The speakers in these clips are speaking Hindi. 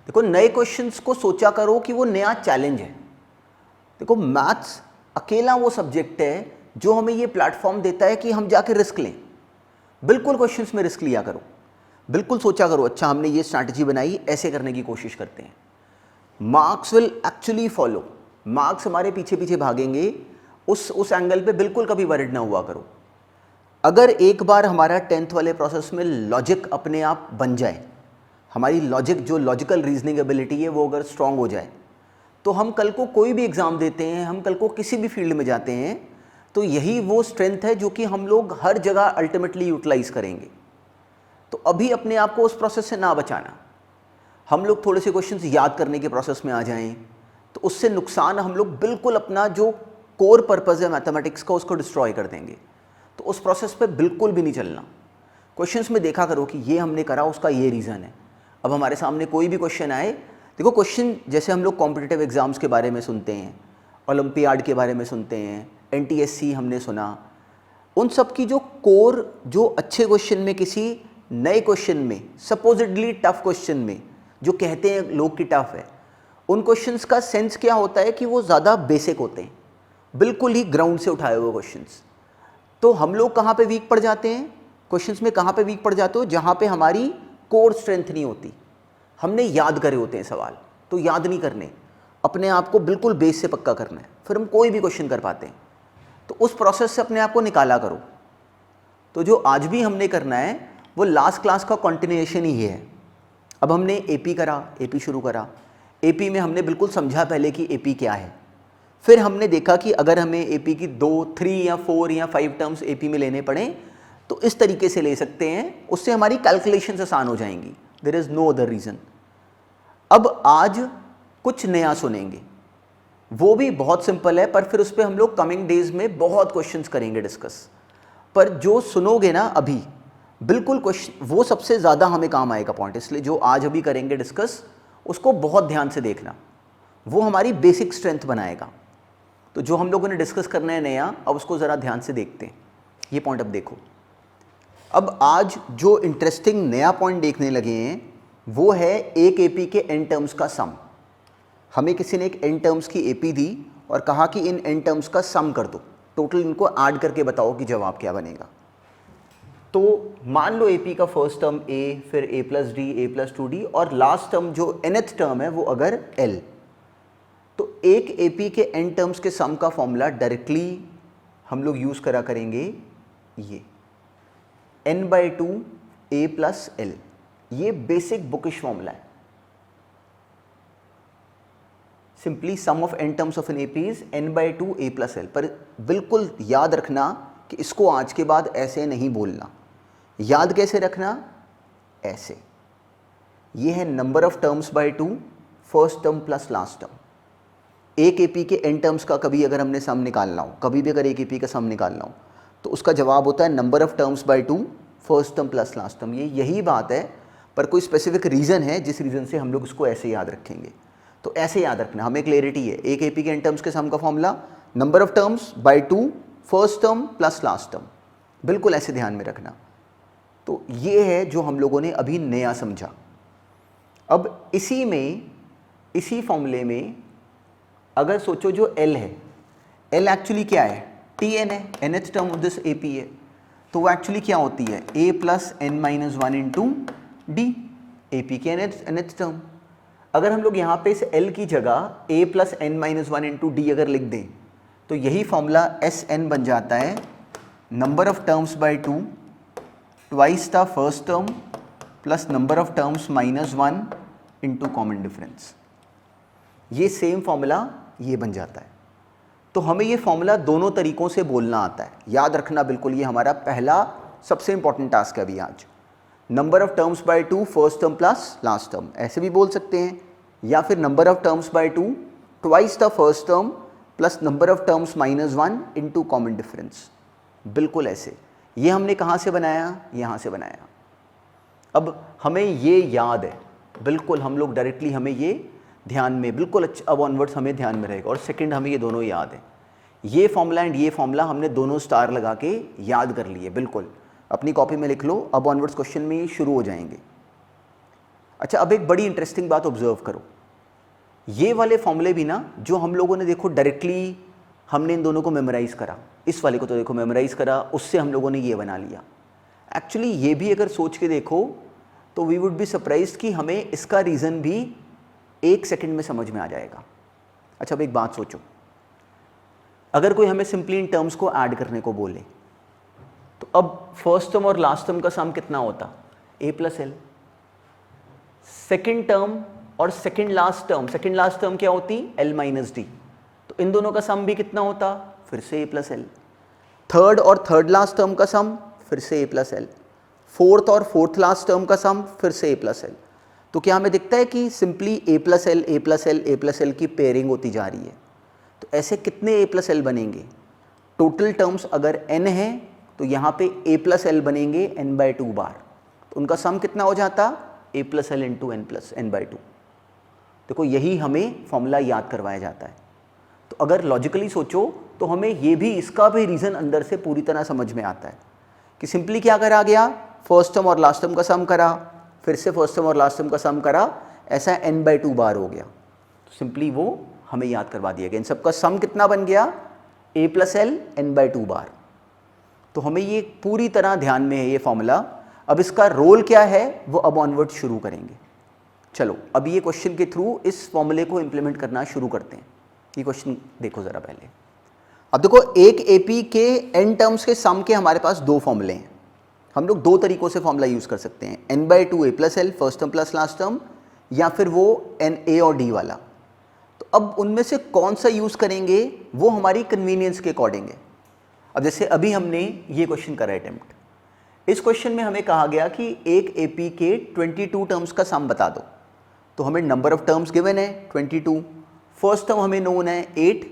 देखो नए क्वेश्चंस को सोचा करो कि वो नया चैलेंज है। देखो मैथ्स अकेला वो सब्जेक्ट है जो हमें ये प्लेटफॉर्म देता है कि हम जाके रिस्क लें। बिल्कुल क्वेश्चंस में रिस्क लिया करो, बिल्कुल सोचा करो अच्छा हमने ये स्ट्रैटेजी बनाई, ऐसे करने की कोशिश करते हैं। Marks will actually follow, marks हमारे पीछे पीछे भागेंगे, उस एंगल पे बिल्कुल कभी वरिड ना हुआ करो। अगर एक बार हमारा 10th वाले प्रोसेस में लॉजिक अपने आप बन जाए, हमारी लॉजिक जो लॉजिकल रीजनिंग एबिलिटी है वो अगर स्ट्रांग हो जाए, तो हम कल को कोई भी एग्ज़ाम देते हैं, हम कल को किसी भी फील्ड में जाते हैं, तो यही वो स्ट्रेंथ है जो कि हम लोग हर जगह अल्टीमेटली यूटिलाइज करेंगे। तो अभी अपने आप को उस प्रोसेस से ना बचाना। हम लोग थोड़े से क्वेश्चंस याद करने के प्रोसेस में आ जाएं तो उससे नुकसान हम लोग बिल्कुल अपना जो कोर पर्पज़ है मैथमेटिक्स का उसको डिस्ट्रॉय कर देंगे। तो उस प्रोसेस पे बिल्कुल भी नहीं चलना। क्वेश्चंस में देखा करो कि ये हमने करा, उसका ये रीज़न है। अब हमारे सामने कोई भी क्वेश्चन आए, देखो क्वेश्चन जैसे हम लोग कॉम्पिटिटिव एग्ज़ाम्स के बारे में सुनते हैं, ओलंपियाड के बारे में सुनते हैं, NTSC हमने सुना, उन सब की जो कोर, जो अच्छे क्वेश्चन में, किसी नए क्वेश्चन में, सपोजिडली टफ क्वेश्चन में जो कहते हैं लोग कि टफ है, उन क्वेश्चंस का सेंस क्या होता है कि वो ज़्यादा बेसिक होते हैं, बिल्कुल ही ग्राउंड से उठाए हुए क्वेश्चंस। तो हम लोग कहाँ पे वीक पड़ जाते हैं क्वेश्चंस में, कहाँ पे वीक पड़ जाते हो, जहाँ पे हमारी कोर स्ट्रेंथ नहीं होती। हमने याद करे होते हैं सवाल, तो याद नहीं करने, अपने आप को बिल्कुल बेस से पक्का करना है, फिर हम कोई भी क्वेश्चन कर पाते हैं। तो उस प्रोसेस से अपने आप को निकाला करो। तो जो आज भी हमने करना है वो लास्ट क्लास का कंटिन्यूएशन ही है। अब हमने एपी करा, एपी शुरू करा, एपी में हमने बिल्कुल समझा पहले कि एपी क्या है। फिर हमने देखा कि अगर हमें एपी की 2, 3 या 4 या 5 टर्म्स एपी में लेने पड़े तो इस तरीके से ले सकते हैं, उससे हमारी कैलकुलेशंस आसान हो जाएंगी। There is no other reason. अब आज कुछ नया सुनेंगे, वो भी बहुत सिंपल है, पर फिर उस पर हम लोग कमिंग डेज में बहुत क्वेश्चंस करेंगे डिस्कस। पर जो सुनोगे ना अभी, बिल्कुल क्वेश्चन वो सबसे ज़्यादा हमें काम आएगा पॉइंट, इसलिए जो आज अभी करेंगे डिस्कस उसको बहुत ध्यान से देखना, वो हमारी बेसिक स्ट्रेंथ बनाएगा। तो जो हम लोगों ने डिस्कस करना है नया, अब उसको ज़रा ध्यान से देखते हैं। ये पॉइंट अब देखो। अब आज जो इंटरेस्टिंग नया पॉइंट देखने लगे हैं वो है एक एपी के एन टर्म्स का सम। हमें किसी ने एक एन टर्म्स की एपी दी और कहा कि इन एन टर्म्स का सम कर दो, टोटल इनको ऐड करके बताओ कि जवाब क्या बनेगा। तो मान लो एपी का फर्स्ट टर्म ए, फिर a + d, a + 2d और लास्ट टर्म जो nth टर्म है वो अगर l, तो एक एपी के n टर्म्स के सम का फॉर्मूला डायरेक्टली हम लोग यूज़ करा करेंगे ये n/2 a + l। ये बेसिक बुकिश फॉर्मूला है। Simply some of n terms of an AP is n/2 a + l। पर बिल्कुल याद रखना कि इसको आज के बाद ऐसे नहीं बोलना। याद कैसे रखना, ऐसे। ये है number of terms by 2, first term plus last term. एक एपी के एन टर्म्स का कभी अगर हमने सम निकालना हो, कभी भी अगर एक एपी का सम निकालना हो, तो उसका जवाब होता है number of terms by 2, first term plus last term. ये यही बात है, पर कोई स्पेसिफिक रीज़न है जिस रीज़न से हम लोग इसको ऐसे याद रखेंगे। तो ऐसे याद रखना, हमें क्लियरिटी है। एक एपी के एन टर्म्स के सम का formula number of terms by 2, first term plus last term, बिल्कुल ऐसे ध्यान में रखना। तो ये है जो हम लोगों ने अभी नया समझा। अब इसी में, इसी फॉर्मूले में अगर सोचो जो L है, L एक्चुअली क्या है, Tn है, nth term of this AP है, तो वो एक्चुअली क्या होती है a + n - 1 into d, AP की nth टर्म। अगर हम लोग यहाँ पे इस L की जगह a + n - 1 इंटू d अगर लिख दें तो यही फॉर्मूला Sn बन जाता है number of terms by 2 twice the first term plus number of terms -1 into common difference. ये सेम फॉर्मूला ये बन जाता है। तो हमें ये फॉर्मूला दोनों तरीकों से बोलना आता है, याद रखना बिल्कुल। ये हमारा पहला सबसे इंपॉर्टेंट टास्क है अभी आज। Number of terms by 2, first term plus last term, ऐसे भी बोल सकते हैं, या फिर number of terms by 2 twice the first term plus number of terms -1 into common difference, बिल्कुल ऐसे। ये हमने कहाँ से बनाया, यहाँ से बनाया। अब हमें ये याद है बिल्कुल, हम लोग डायरेक्टली हमें ये ध्यान में बिल्कुल अच्छा, अब ऑनवर्ड्स हमें ध्यान में रहेगा। और सेकंड, हमें ये दोनों याद है, ये फॉर्मूला एंड ये फॉर्मूला हमने दोनों स्टार लगा के याद कर लिए। बिल्कुल अपनी कॉपी में लिख लो, अब ऑनवर्ड्स क्वेश्चन में ये शुरू हो जाएंगे। अच्छा, अब एक बड़ी इंटरेस्टिंग बात ऑब्जर्व करो, ये वाले फॉर्मूले भी ना जो हम लोगों ने देखो डायरेक्टली हमने इन दोनों को मेमोराइज करा, इस वाले को तो देखो मेमोराइज करा, उससे हम लोगों ने ये बना लिया। एक्चुअली ये भी अगर सोच के देखो तो वी वुड बी सरप्राइज कि हमें इसका रीज़न भी 1 सेकंड में समझ में आ जाएगा। अच्छा, अब एक बात सोचो, अगर कोई हमें सिंपली इन टर्म्स को ऐड करने को बोले तो अब फर्स्ट टर्म और लास्ट टर्म का सम कितना होता? a plus L. Second term और सेकेंड लास्ट टर्म क्या होती? l minus D. तो इन दोनों का सम भी कितना होता? फिर से a प्लस एल। थर्ड और थर्ड लास्ट टर्म का सम फिर से a प्लस एल। फोर्थ और फोर्थ लास्ट टर्म का सम फिर से a प्लस एल। तो क्या हमें दिखता है कि simply a plus L a plus L a plus L की पेयरिंग होती जा रही है। तो ऐसे कितने a प्लस एल बनेंगे? टोटल टर्म्स अगर n है तो यहाँ पे a प्लस एल बनेंगे n/2 बार, तो उनका सम कितना हो जाता? a plus L into n plus n/2। देखो यही हमें फॉर्मूला याद करवाया जाता है। तो अगर लॉजिकली सोचो तो हमें ये भी, इसका भी रीज़न अंदर से पूरी तरह समझ में आता है कि सिंपली क्या करा गया, फर्स्ट टर्म और लास्ट टर्म का सम करा, फिर से फर्स्ट टर्म और लास्ट टर्म का सम करा, ऐसा n/2 बार हो गया। तो सिंपली वो हमें याद करवा दिया गया। इन सबका सम कितना बन गया? a प्लस एल n/2 बार। तो हमें ये पूरी तरह ध्यान में है ये फॉर्मूला। अब इसका रोल क्या है वो अब ऑनवर्ड शुरू करेंगे। चलो अब ये क्वेश्चन के थ्रू इस फॉर्मूले को इंप्लीमेंट करना शुरू करते हैं। ये क्वेश्चन देखो ज़रा पहले। अब देखो, एक एपी के n टर्म्स के सम के हमारे पास 2 फॉर्मूले हैं। हम लोग 2 तरीक़ों से फॉर्मूला यूज़ कर सकते हैं, n/2 a plus L first term plus last term, या फिर वो n a और d वाला। तो अब उनमें से कौन सा यूज़ करेंगे वो हमारी कन्वीनियंस के अकॉर्डिंग है। अब जैसे अभी हमने ये क्वेश्चन करा अटेम्प्ट, इस क्वेश्चन में हमें कहा गया कि एक एपी के 22 टर्म्स का सम बता दो। तो हमें नंबर ऑफ टर्म्स गिवन है 22, फर्स्ट टर्म हमें नोन है 8,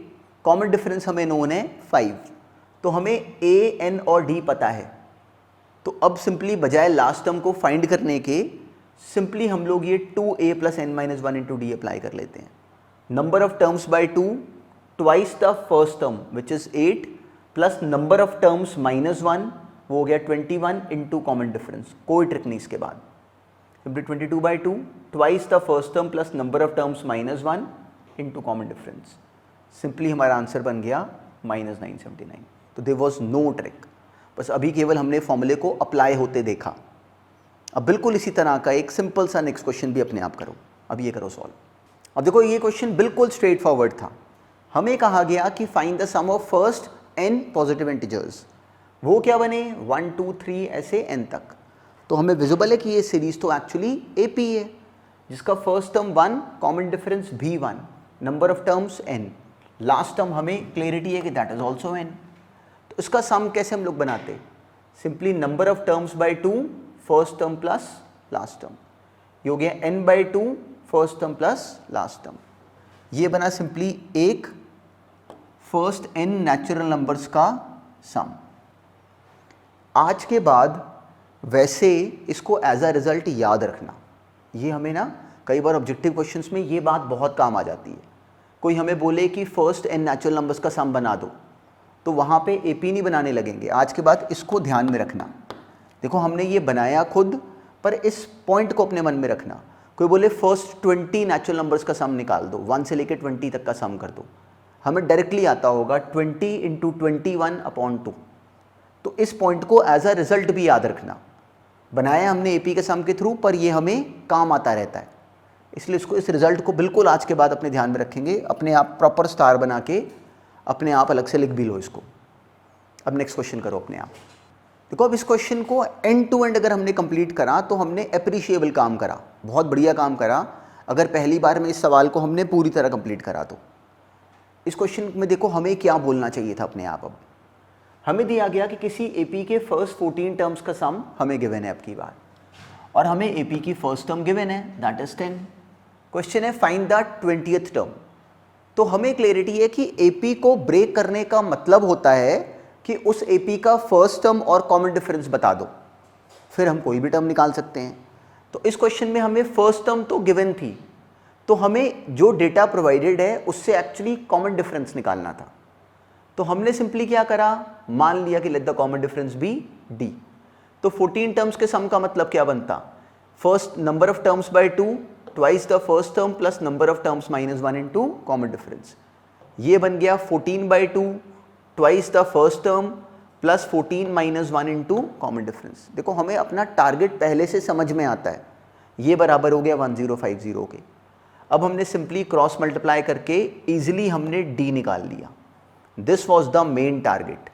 कॉमन डिफरेंस हमें नोन है 5। तो हमें a, n और d पता है। तो अब सिंपली बजाय लास्ट टर्म को फाइंड करने के सिंपली हम लोग ये 2a plus n minus 1 into d apply कर लेते हैं। Number of terms by 2 twice the first term which is 8 plus number of terms minus 1 वो हो गया 21 इंटू कॉमन डिफरेंस। कोई ट्रिक नहीं इसके बाद, simply 22/2 twice the first term plus number of terms minus 1 into common difference. Simply हमारा आंसर बन गया -979। तो देयर वाज नो ट्रिक, बस अभी केवल हमने फॉर्मूले को अप्लाई होते देखा। अब बिल्कुल इसी तरह का एक सिंपल सा नेक्स्ट क्वेश्चन भी अपने आप करो। अब ये करो सॉल्व। अब देखो ये क्वेश्चन बिल्कुल स्ट्रेट फॉरवर्ड था। हमें कहा गया कि find the sum of first n positive integers. वो क्या बने? 1 2 3 ऐसे n तक। तो हमें विजिबल है कि ये सीरीज तो एक्चुअली AP है, जिसका फर्स्ट टर्म 1, कॉमन डिफरेंस भी 1, number of terms n, last term हमें क्लियरिटी है कि दैट इज ऑल्सो n। तो इसका सम कैसे हम लोग बनाते? Simply number of terms by 2 first term plus last term, ये हो गया n/2 first term plus last term. ये बना सिंपली एक फर्स्ट n नेचुरल नंबर्स का सम। आज के बाद वैसे इसको एज अ रिजल्ट याद रखना। ये हमें ना कई बार ऑब्जेक्टिव क्वेश्चंस में ये बात बहुत काम आ जाती है। कोई हमें बोले कि फर्स्ट n नेचुरल नंबर्स का सम बना दो, तो वहाँ पे AP नहीं बनाने लगेंगे। आज के बाद इसको ध्यान में रखना। देखो हमने ये बनाया खुद, पर इस पॉइंट को अपने मन में रखना। कोई बोले फर्स्ट 20 नेचुरल नंबर्स का सम निकाल दो, 1 से लेकर 20 तक का सम कर दो, हमें डायरेक्टली आता होगा 20 इंटू 21/2। तो इस पॉइंट को एज अ रिजल्ट भी याद रखना। बनाया हमने AP के सम के थ्रू, पर ये हमें काम आता रहता है, इसलिए इसको, इस रिजल्ट को बिल्कुल आज के बाद अपने ध्यान में रखेंगे। अपने आप प्रॉपर स्टार बना के अपने आप अलग से लिख भी लो इसको। अब नेक्स्ट क्वेश्चन करो अपने आप। देखो अब इस क्वेश्चन को एंड टू एंड अगर हमने कंप्लीट करा तो हमने अप्रिशिएबल काम करा, बहुत बढ़िया काम करा। अगर पहली बार में इस सवाल को हमने पूरी तरह कंप्लीट करा तो इस क्वेश्चन में देखो हमें क्या बोलना चाहिए था अपने आप। अब हमें दिया गया कि किसी AP के फर्स्ट 14 टर्म्स का सम हमें गिवन है अब की बार, और हमें AP की फर्स्ट टर्म गिवन है दैट इज 10। क्वेश्चन है फाइंड द 20th टर्म। तो हमें क्लियरिटी है कि AP को ब्रेक करने का मतलब होता है कि उस AP का फर्स्ट टर्म और कॉमन डिफरेंस बता दो, फिर हम कोई भी टर्म निकाल सकते हैं। तो इस क्वेश्चन में हमें फर्स्ट टर्म तो गिवन थी, तो हमें जो डेटा प्रोवाइडेड है उससे एक्चुअली कॉमन डिफरेंस निकालना था। तो हमने सिंपली क्या करा, मान लिया कि let the common difference be D। तो 14 टर्म्स के सम का मतलब क्या बनता? First number of terms by 2 twice the first term plus number of terms minus 1 into common difference. ये बन गया 14 by 2 twice the first term plus 14 minus 1 into common difference. देखो हमें अपना टारगेट पहले से समझ में आता है, ये बराबर हो गया 1050 के। अब हमने सिंपली क्रॉस मल्टीप्लाई करके इजीली हमने डी निकाल लिया। This was the main target.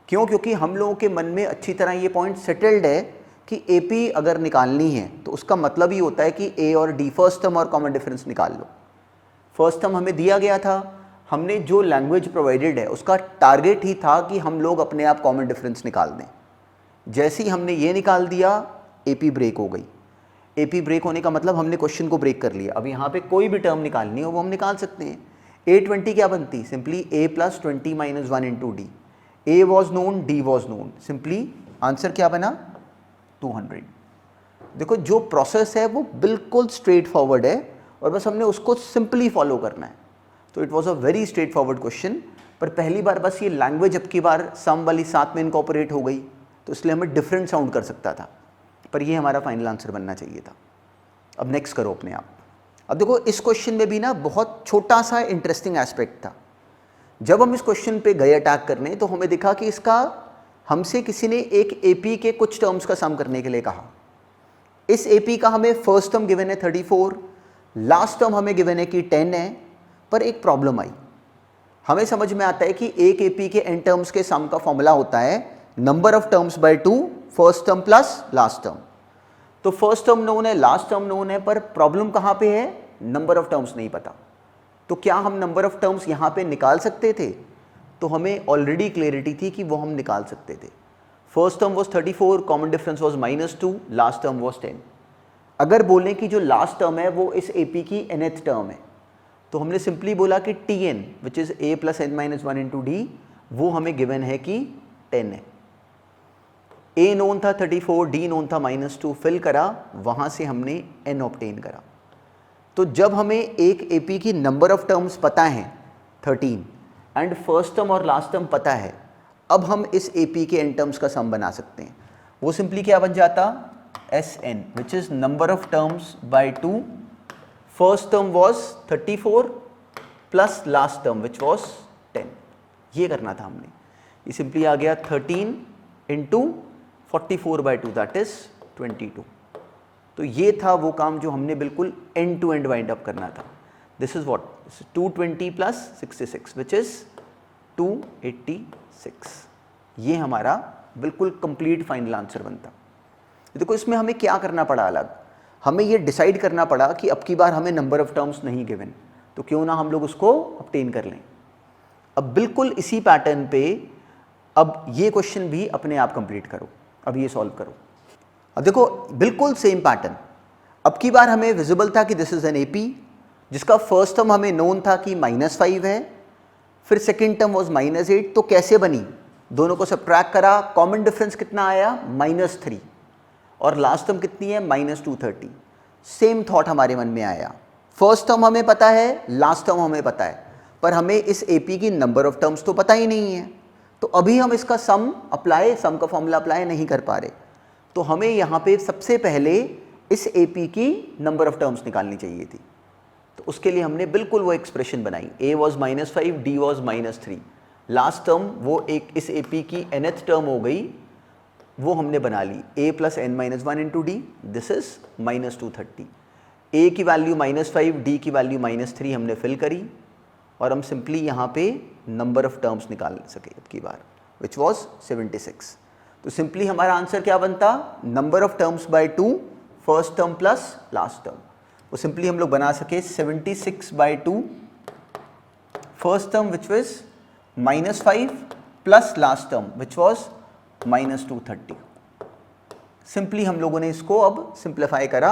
क्यों? क्योंकि हम लोगों के मन में अच्छी तरह ये पॉइंट सेटल्ड है कि एपी अगर निकालनी है तो उसका मतलब ही होता है कि ए और डी फर्स्ट टर्म और कॉमन डिफरेंस निकाल लो। फर्स्ट टर्म हमें दिया गया था, हमने जो लैंग्वेज प्रोवाइडेड है उसका टारगेट ही था कि हम लोग अपने आप कॉमन डिफरेंस निकाल दें। जैसे ही हमने ये निकाल दिया एपी ब्रेक हो गई। एपी ब्रेक होने का मतलब हमने क्वेश्चन को ब्रेक कर लिया। अब यहाँ पे कोई भी टर्म निकालनी हो वो हम निकाल सकते हैं। A20 क्या बनती? Simply A plus 20 minus 1 into D. A was known, D was known, simply answer क्या बना? 200। देखो जो प्रोसेस है वो बिल्कुल स्ट्रेट फॉरवर्ड है और बस हमने उसको सिंपली फॉलो करना है। तो it was a very straight forward question. पर पहली बार बस ये लैंग्वेज अब की बार सम वाली साथ में इनकॉर्पोरेट हो गई तो इसलिए हमें डिफरेंट साउंड कर सकता था, पर ये हमारा फाइनल आंसर बनना चाहिए था। अब नेक्स्ट करो अपने आप। अब देखो इस क्वेश्चन में भी ना बहुत छोटा सा इंटरेस्टिंग एस्पेक्ट था। जब हम इस क्वेश्चन पे गए अटैक करने तो हमें दिखा कि इसका हमसे किसी ने एक एपी के कुछ टर्म्स का सम करने के लिए कहा। इस एपी का हमें फर्स्ट टर्म गिवन है 34, लास्ट टर्म हमें गिवन है कि 10 है। पर एक प्रॉब्लम आई। हमें समझ में आता है कि एक एपी के एन टर्म्स के सम का फॉर्मूला होता है number of terms by 2 first term plus last term. तो फर्स्ट टर्म नोन है, लास्ट टर्म नोन है, पर प्रॉब्लम कहाँ पे है? नंबर ऑफ टर्म्स नहीं पता। तो क्या हम नंबर ऑफ टर्म्स यहाँ पे निकाल सकते थे? तो हमें ऑलरेडी क्लियरिटी थी कि वो हम निकाल सकते थे। First term was 34, common difference was -2, last term was 10। अगर बोलें कि जो लास्ट टर्म है वो इस एपी की nth टर्म है तो हमने सिंपली बोला कि Tn which is a plus n minus 1 into D, वो हमें गिवन है कि 10 है। a नोन था 34, d नोन था -2, फिल करा, वहाँ से हमने n ऑब्टेन करा। तो जब हमें एक AP की नंबर ऑफ टर्म्स पता है 13 एंड फर्स्ट टर्म और लास्ट टर्म पता है, अब हम इस AP के n टर्म्स का सम बना सकते हैं। वो सिंपली क्या बन जाता? Sn which is number of terms by 2, first term was 34 plus last term which was 10। ये करना था हमने। ये सिंपली आ गया 13 इंटू 44 बाई 2 दैट इज 22। तो ये था वो काम जो हमने बिल्कुल end to end wind up करना था। This is what 220 plus 66 which is 286। ये हमारा बिल्कुल कंप्लीट फाइनल आंसर बनता। देखो इसमें हमें क्या करना पड़ा अलग, हमें ये डिसाइड करना पड़ा कि अब की बार हमें नंबर ऑफ टर्म्स नहीं गिवन तो क्यों ना हम लोग उसको ऑब्टेन कर लें। अब बिल्कुल इसी पैटर्न पे अब ये क्वेश्चन भी अपने आप कंप्लीट करो, अब ये सॉल्व करो। अब देखो बिल्कुल सेम पैटर्न। अब की बार हमें विजिबल था कि दिस इज एन एपी जिसका फर्स्ट टर्म हमें नोन था कि -5 है, फिर सेकेंड टर्म वॉज -8। तो कैसे बनी? दोनों को सब्ट्रैक्ट करा, कॉमन डिफरेंस कितना आया? -3, और लास्ट टर्म कितनी है? -230। सेम थॉट हमारे मन में आया, फर्स्ट टर्म हमें पता है, लास्ट टर्म हमें पता है, पर हमें इस एपी की नंबर ऑफ टर्म्स तो पता ही नहीं है। तो अभी हम इसका सम का फॉर्मूला अप्लाई नहीं कर पा रहे। तो हमें यहाँ पे सबसे पहले इस एपी की नंबर ऑफ टर्म्स निकालनी चाहिए थी। तो उसके लिए हमने बिल्कुल वो एक्सप्रेशन बनाई, a was -5, d was -3, last term वो एक इस एपी की nth टर्म हो गई, वो हमने बना ली a plus n minus 1 into D, this is -230। a की वैल्यू -5, d की वैल्यू -3 हमने फिल करी और हम सिंपली यहाँ पे नंबर ऑफ टर्म्स निकाल सके अब की बार, विच वॉज 76। तो सिंपली हमारा आंसर क्या बनता? Number of terms by 2 first term plus last term. वो सिंपली हम लोग बना सके 76 by 2 first term which was -5 plus last term which was -230। Simply हम लोगों ने इसको अब सिंप्लीफाई करा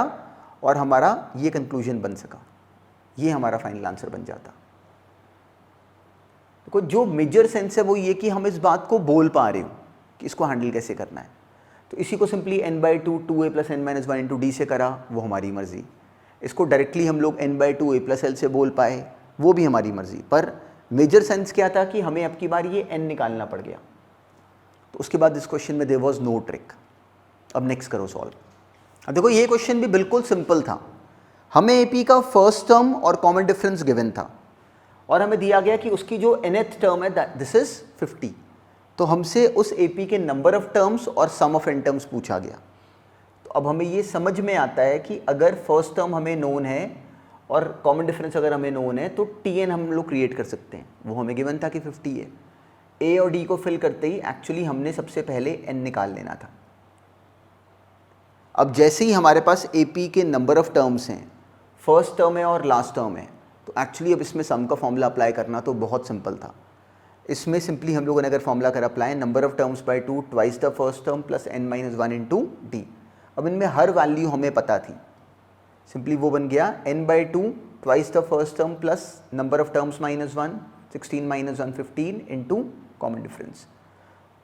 और हमारा ये कंक्लूजन बन सका, ये हमारा फाइनल आंसर बन जाता। देखो जो मेजर सेंस है वो ये कि हम इस बात को बोल पा रहे हो कि इसको हैंडल कैसे करना है। तो इसी को simply n/2 2a plus n minus 1 into D से करा, वो हमारी मर्जी। इसको डायरेक्टली हम लोग n/2 a प्लस l से बोल पाए, वो भी हमारी मर्जी। पर मेजर सेंस क्या था कि हमें अब की बार ये n निकालना पड़ गया। तो उसके बाद इस क्वेश्चन में देयर वाज नो ट्रिक। अब नेक्स्ट करो सॉल्व। अब देखो ये क्वेश्चन भी बिल्कुल सिंपल था। हमें एपी का फर्स्ट टर्म और कॉमन डिफरेंस गिवन था और हमें दिया गया कि उसकी जो nth टर्म है दिस इज 50। तो हमसे उस एपी के नंबर ऑफ टर्म्स और सम ऑफ n टर्म्स पूछा गया। तो अब हमें ये समझ में आता है कि अगर फर्स्ट टर्म हमें नोन है और कॉमन डिफरेंस अगर हमें नोन है तो tn हम लोग क्रिएट कर सकते हैं। वो हमें गिवन था कि 50 है। ए और डी को फिल करते ही एक्चुअली हमने सबसे पहले n निकाल लेना था। अब जैसे ही हमारे पास एपी के नंबर ऑफ टर्म्स हैं, फर्स्ट टर्म है और लास्ट टर्म है, तो एक्चुअली अब इसमें सम का फॉर्मूला अप्लाई करना तो बहुत सिंपल था। इसमें सिंपली हम लोगों ने अगर फॉर्मूला कर apply number of terms by 2 twice the first term plus n-1 into d. अब इनमें हर वैल्यू हमें पता थी, सिंपली वो बन गया n/2 twice the first term plus number of terms -1 16 - 1 15 into common difference.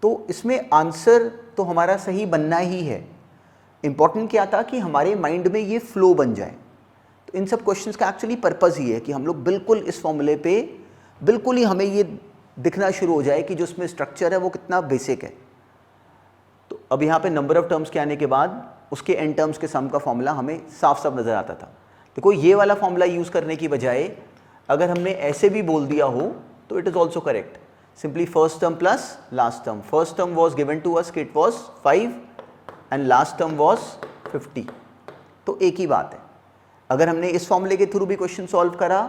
तो इसमें आंसर तो हमारा सही बनना ही है। इंपॉर्टेंट क्या था कि हमारे माइंड में ये फ्लो बन जाए। तो इन सब क्वेश्चंस का एक्चुअली पर्पस ही है कि हम लोग बिल्कुल इस फॉर्मूले पे बिल्कुल ही हमें ये दिखना शुरू हो जाए कि जो उसमें स्ट्रक्चर है वो कितना बेसिक है। तो अब यहाँ पे नंबर ऑफ टर्म्स के आने के बाद उसके एन टर्म्स के सम का फॉर्मूला हमें साफ साफ नज़र आता था। देखो ये वाला फॉर्मूला यूज़ करने की बजाय अगर हमने ऐसे भी बोल दिया हो तो it is also correct. Simply first term plus last term. First term was given to us, it was 5 and last term was 50। तो एक ही बात है। अगर हमने इस फॉर्मूले के थ्रू भी क्वेश्चन सॉल्व करा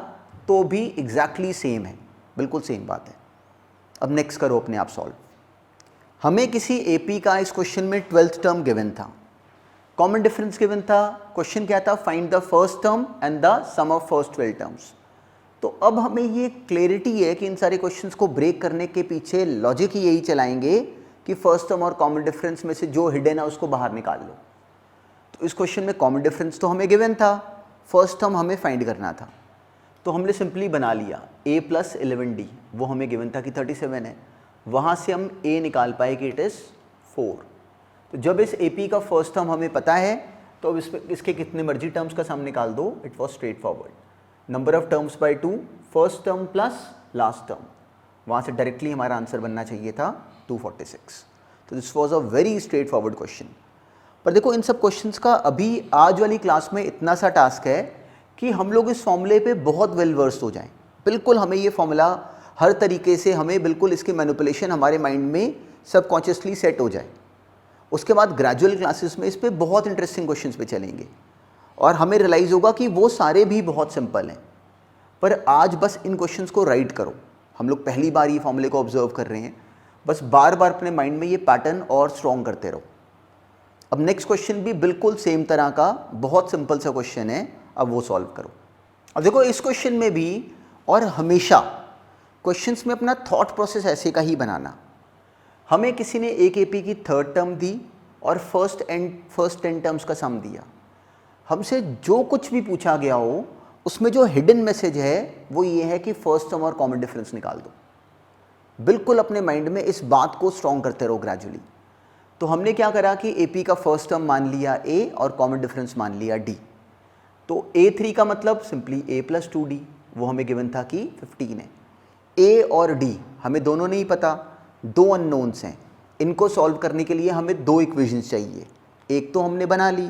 तो भी एग्जैक्टली सेम है, बिल्कुल सेम बात है। अब नेक्स्ट करो अपने आप सॉल्व। हमें किसी एपी का इस क्वेश्चन में 12th टर्म गिवन था, कॉमन डिफरेंस गिवन था। क्वेश्चन क्या था? Find the first term and the sum of first 12 terms. तो अब हमें ये क्लैरिटी है कि इन सारे क्वेश्चंस को ब्रेक करने के पीछे लॉजिक ही यही चलाएंगे कि फर्स्ट टर्म और कॉमन डिफरेंस में से जो हिडन है उसको बाहर निकाल लो। तो इस क्वेश्चन में कॉमन डिफरेंस तो हमें गिवन था, फर्स्ट टर्म हमें फाइंड करना था। तो हमने सिंपली बना लिया a + 11d, वो हमें गिवन था कि 37 है। वहाँ से हम a निकाल पाए कि इट इज़ 4। तो जब इस AP का फर्स्ट टर्म हमें पता है तो अब इसके कितने मर्जी टर्म्स का सम निकाल दो, it was straightforward. Number of terms by 2, first term plus last term. वहाँ से डायरेक्टली हमारा आंसर बनना चाहिए था 246। तो this was a very straight forward question. पर देखो इन सब क्वेश्चंस का अभी आज वाली क्लास में इतना सा टास्क है कि हम लोग इस फॉर्मूले पे बहुत वेल वर्स्ड हो जाएं। बिल्कुल हमें ये फॉर्मूला हर तरीके से हमें बिल्कुल इसकी मैनिपुलेशन हमारे माइंड में सबकॉन्शियसली सेट हो जाए। उसके बाद ग्रेजुअल क्लासेस में इस पे बहुत इंटरेस्टिंग क्वेश्चंस पे चलेंगे और हमें रियलाइज़ होगा कि वो सारे भी बहुत सिंपल हैं। पर आज बस इन क्वेश्चंस को राइट करो। हम लोग पहली बार ये फॉर्मूले को ऑब्जर्व कर रहे हैं, बस बार बार अपने माइंड में ये पैटर्न और स्ट्रॉन्ग करते रहो। अब नेक्स्ट क्वेश्चन भी बिल्कुल सेम तरह का बहुत सिंपल सा क्वेश्चन है, अब वो सॉल्व करो। अब देखो इस क्वेश्चन में भी और हमेशा क्वेश्चंस में अपना थॉट प्रोसेस ऐसे का ही बनाना। हमें किसी ने एक एपी की थर्ड टर्म दी और फर्स्ट 10 टर्म्स का सम दिया। हमसे जो कुछ भी पूछा गया हो उसमें जो हिडन मैसेज है वो ये है कि फर्स्ट टर्म और कॉमन डिफरेंस निकाल दो। बिल्कुल अपने माइंड में इस बात को स्ट्रॉन्ग करते रहो ग्रेजुअली। तो हमने क्या करा कि एपी का फर्स्ट टर्म मान लिया a और कॉमन डिफरेंस मान लिया d। तो a3 का मतलब सिंपली a + 2d, वो हमें गिवन था कि 15 है। a और d हमें दोनों नहीं पता, दो अननोन्स हैं। इनको सॉल्व करने के लिए हमें दो इक्वेशंस चाहिए, एक तो हमने बना ली।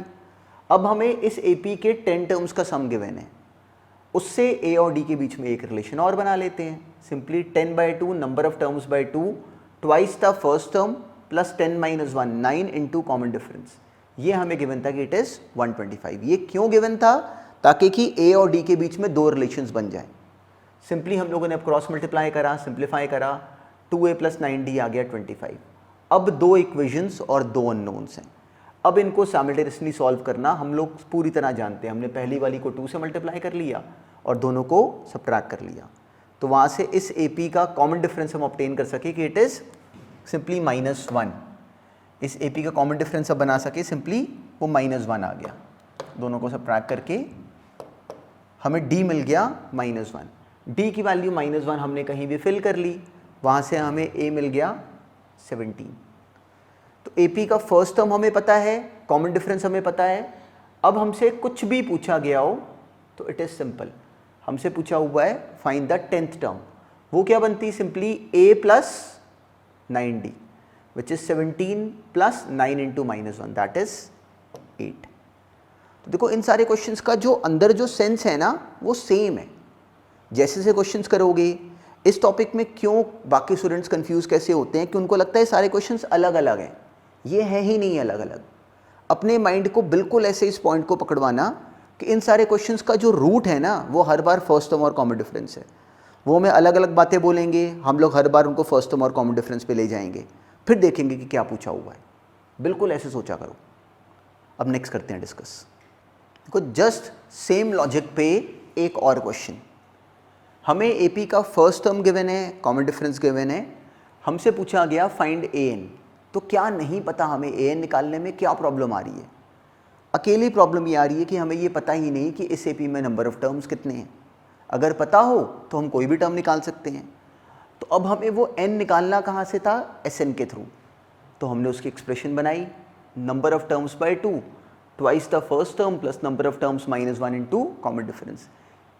अब हमें इस एपी के 10 टर्म्स का सम गिवन है, उससे a और d के बीच में एक रिलेशन और बना लेते हैं। Simply 10/2 number of terms by 2 twice the first term plus 10 - 1 9 into common difference. ये हमें गिवन था कि इट इज़ 125। ये क्यों गिवन था? ताकि कि a और d के बीच में दो रिलेशंस बन जाए। सिंपली हम लोगों ने अब क्रॉस मल्टीप्लाई करा, सिंप्लीफाई करा, 2a + 9d आ गया 25। अब दो इक्वेशंस और दो अननोन्स हैं। अब इनको साइमल्टेनियसली सॉल्व करना हम लोग पूरी तरह जानते हैं। हमने पहली वाली को 2 से मल्टीप्लाई कर लिया और दोनों को सब्ट्रैक्ट कर लिया। तो वहाँ से इस AP का कॉमन डिफरेंस हम ऑब्टेन कर सके कि इट इज़ सिंपली -1। इस AP का कॉमन डिफरेंस अब बना सके सिंपली वो -1 आ गया। दोनों को सब्ट्रैक्ट करके हमें D मिल गया -1। D की वैल्यू -1 हमने कहीं भी फिल कर ली, वहाँ से हमें A मिल गया 17। तो AP का फर्स्ट टर्म हमें पता है, कॉमन डिफरेंस हमें पता है। अब हमसे कुछ भी पूछा गया हो तो इट इज़ सिंपल। हमसे पूछा हुआ है फाइंड द 10th टर्म, वो क्या बनती? Simply a + 9d which is 17 + 9 into -1 that is 8। तो देखो इन सारे क्वेश्चंस का जो अंदर जो सेंस है ना वो सेम है। जैसे से क्वेश्चंस करोगे इस टॉपिक में, क्यों बाकी स्टूडेंट्स कंफ्यूज कैसे होते हैं कि उनको लगता है सारे क्वेश्चंस अलग अलग हैं, ये है ही नहीं अलग अलग। अपने माइंड को बिल्कुल ऐसे इस पॉइंट को पकड़वाना कि इन सारे क्वेश्चंस का जो रूट है ना वो हर बार फर्स्ट टर्म और कॉमन डिफरेंस है। वो हमें अलग अलग बातें बोलेंगे, हम लोग हर बार उनको फर्स्ट टर्म और कॉमन डिफरेंस पे ले जाएंगे, फिर देखेंगे कि क्या पूछा हुआ है। बिल्कुल ऐसे सोचा करो। अब नेक्स्ट करते हैं डिस्कस। देखो जस्ट सेम लॉजिक पे एक और क्वेश्चन। हमें एपी का फर्स्ट टर्म गिवन है, कॉमन डिफरेंस गिवन है, हमसे पूछा गया फाइंड ए एन। तो क्या नहीं पता हमें ए एन निकालने में क्या प्रॉब्लम आ रही है? अकेली प्रॉब्लम ये आ रही है कि हमें ये पता ही नहीं कि इस एपी में नंबर ऑफ टर्म्स कितने हैं। अगर पता हो तो हम कोई भी टर्म निकाल सकते हैं। तो अब हमें वो एन निकालना कहाँ से था? एस एन के थ्रू। तो हमने उसकी एक्सप्रेशन बनाई, number of terms by 2 twice the first term plus number of terms -1 into common difference.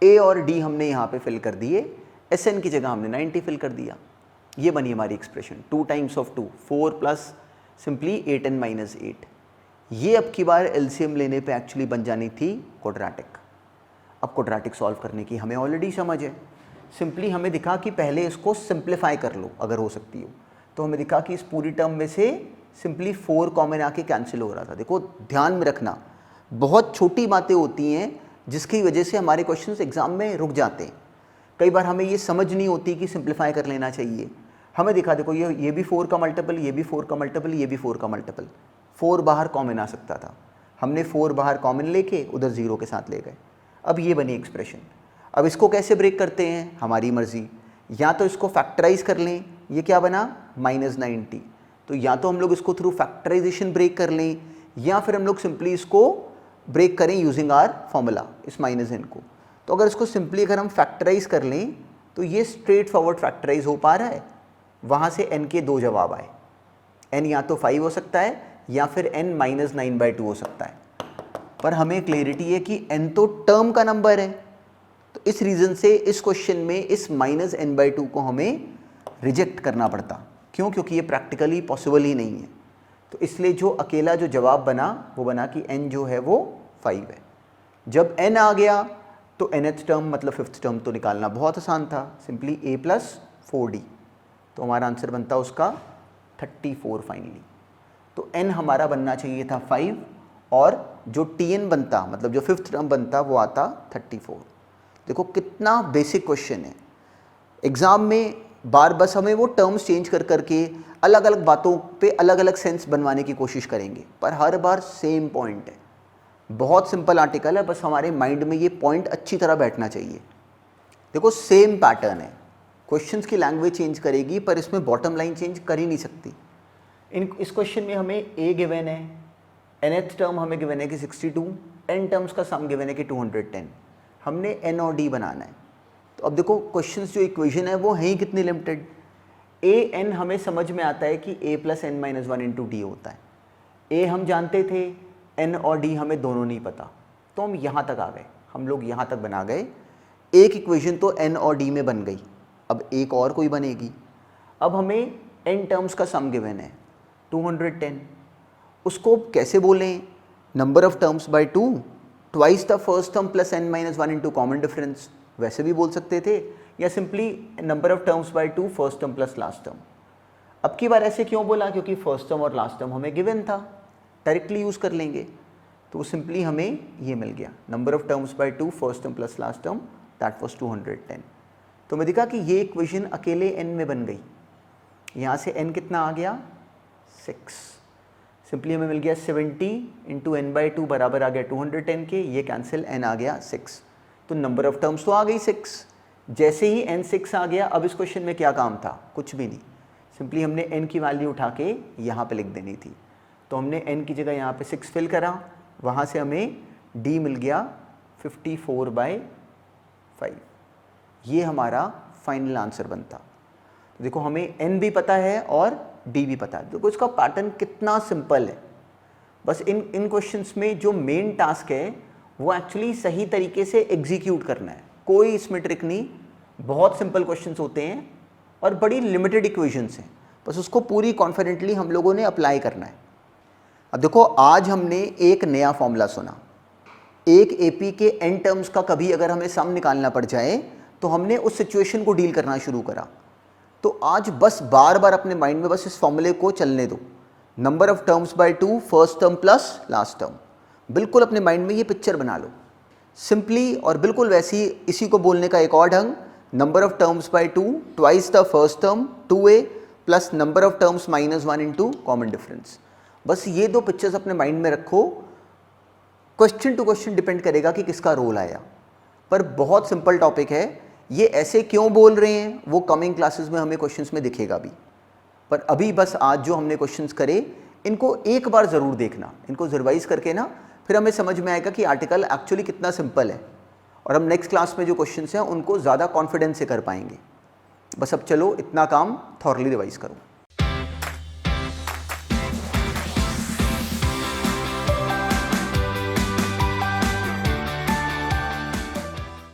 A और डी हमने यहाँ पे फिल कर दिए, एस एन की जगह हमने 90 फिल कर दिया। ये बनी हमारी expression 2 times of 2 4 plus simply 8 n -8। ये अब की बार एलसीएम लेने पे एक्चुअली बन जानी थी क्वाड्रेटिक। अब क्वाड्रेटिक सॉल्व करने की हमें ऑलरेडी समझ है। सिंपली हमें दिखा कि पहले इसको सिंप्लीफाई कर लो अगर हो सकती हो। तो हमें दिखा कि इस पूरी टर्म में से सिंपली 4 कॉमन आके कैंसिल हो रहा था। देखो ध्यान में रखना, बहुत छोटी बातें होती हैं जिसकी वजह से हमारे क्वेश्चंस एग्जाम में रुक जाते हैं। कई बार हमें ये समझ नहीं होती कि सिंप्लीफाई कर लेना चाहिए। हमें दिखा देखो ये भी 4 का मल्टीपल, ये भी 4 का मल्टीपल, ये भी 4 का मल्टीपल। 4 बाहर कॉमन आ सकता था, हमने 4 बाहर कॉमन लेके उधर 0 के साथ ले गए। अब ये बनी एक्सप्रेशन। अब इसको कैसे ब्रेक करते हैं? हमारी मर्जी। या तो इसको फैक्टराइज कर लें, ये क्या बना -90। तो या तो हम लोग इसको थ्रू फैक्टराइजेशन ब्रेक कर लें, या फिर हम लोग सिंपली इसको ब्रेक करें यूजिंग आर फॉर्मूला, इस -n को। तो अगर इसको सिंपली अगर हम फैक्टराइज कर लें तो ये स्ट्रेट फॉरवर्ड फैक्टराइज हो पा रहा है। वहाँ से n के 2 जवाब आए। n या तो 5 हो सकता है या फिर n -9/2 हो सकता है। पर हमें क्लैरिटी है कि n तो टर्म का नंबर है। तो इस रीज़न से इस क्वेश्चन में इस -n/2 को हमें रिजेक्ट करना पड़ता। क्यों? क्योंकि ये प्रैक्टिकली पॉसिबल ही नहीं है। तो इसलिए जो अकेला जो जवाब बना वो बना कि n जो है वो 5 है। जब n आ गया तो nth टर्म मतलब 5th टर्म तो निकालना बहुत आसान था, सिंपली a + 4d। तो हमारा आंसर बनता उसका 34 फाइनली। तो n हमारा बनना चाहिए था 5 और जो tn बनता मतलब जो 5th टर्म बनता वो आता 34। देखो कितना बेसिक क्वेश्चन है। एग्ज़ाम में बार बस हमें वो टर्म्स चेंज कर करके अलग अलग बातों पे अलग अलग सेंस बनवाने की कोशिश करेंगे, पर हर बार सेम पॉइंट है। बहुत सिंपल आर्टिकल है, बस हमारे माइंड में ये पॉइंट अच्छी तरह बैठना चाहिए। देखो सेम पैटर्न है, क्वेश्चंस की लैंग्वेज चेंज करेगी पर इसमें बॉटम लाइन चेंज कर ही नहीं सकती। इस क्वेश्चन में हमें a गिवन है, nth टर्म हमें गिवन है कि 62, n टर्म्स का सम गिवन है कि 210। हमने n और d बनाना है। तो अब देखो क्वेश्चंस जो इक्वेशन है वो है ही कितनी लिमिटेड। a n हमें समझ में आता है कि a + n - 1 × d होता है। a हम जानते थे, n और d हमें दोनों नहीं पता, तो हम यहाँ तक आ गए। हम लोग यहाँ तक बना गए। एक इक्वेशन तो n और d में बन गई, अब एक और कोई बनेगी। अब हमें n टर्म्स का सम गिवन है 210। उसको कैसे बोलें? Number of terms by 2 twice the first term plus n - 1 into common difference, वैसे भी बोल सकते थे, या simply number of terms by 2 first term plus last term. अब की बार ऐसे क्यों बोला? क्योंकि फर्स्ट टर्म और लास्ट टर्म हमें गिवन था, डायरेक्टली यूज़ कर लेंगे। तो सिंपली हमें ये मिल गया, number of terms by 2 first term plus last term, that was 210। तो मैं दिखा कि ये इक्वेशन अकेले n में बन गई। यहाँ से n कितना आ गया 6। सिंपली हमें मिल गया 70 × n/2 बराबर आ गया 210 के, ये कैंसिल, n आ गया 6। तो नंबर ऑफ टर्म्स तो आ गई 6। जैसे ही n 6 आ गया, अब इस क्वेश्चन में क्या काम था? कुछ भी नहीं, सिंपली हमने n की वैल्यू उठा के यहाँ पे लिख देनी थी। तो हमने n की जगह यहाँ पे 6 फिल करा, वहाँ से हमें d मिल गया 54/5। ये हमारा फाइनल आंसर बनता। तो देखो हमें n भी पता है और d भी पता है। देखो इसका पैटर्न कितना सिंपल है। बस इन क्वेश्चंस में जो मेन टास्क है वो एक्चुअली सही तरीके से एग्जीक्यूट करना है। कोई इसमें ट्रिक नहीं, बहुत सिंपल क्वेश्चंस होते हैं और बड़ी लिमिटेड इक्वेशंस हैं, बस उसको पूरी कॉन्फिडेंटली हम लोगों ने अप्लाई करना है। अब देखो आज हमने एक नया फॉर्मूला सुना, एक एपी के एन टर्म्स का कभी अगर हमें सम निकालना पड़ जाए तो हमने उस सिचुएशन को डील करना शुरू करा। तो आज बस बार बार अपने माइंड में बस इस फॉर्मूले को चलने दो, number of terms by 2, first term plus last term. बिल्कुल अपने माइंड में ये पिक्चर बना लो सिंपली। और बिल्कुल वैसी इसी को बोलने का एक और ढंग, number of terms by 2 twice the first term 2a plus number of terms -1 into common difference. बस ये दो पिक्चर्स अपने माइंड में रखो। क्वेश्चन टू क्वेश्चन डिपेंड करेगा कि किसका रोल आया, पर बहुत सिंपल टॉपिक है। ये ऐसे क्यों बोल रहे हैं वो कमिंग क्लासेस में हमें क्वेश्चंस में दिखेगा भी, पर अभी बस आज जो हमने क्वेश्चंस करे इनको एक बार ज़रूर देखना, इनको रिवाइज करके ना फिर हमें समझ में आएगा कि आर्टिकल एक्चुअली कितना सिंपल है, और हम नेक्स्ट क्लास में जो क्वेश्चंस हैं उनको ज़्यादा कॉन्फिडेंस से कर पाएंगे। बस अब चलो इतना काम थॉरली रिवाइज करो।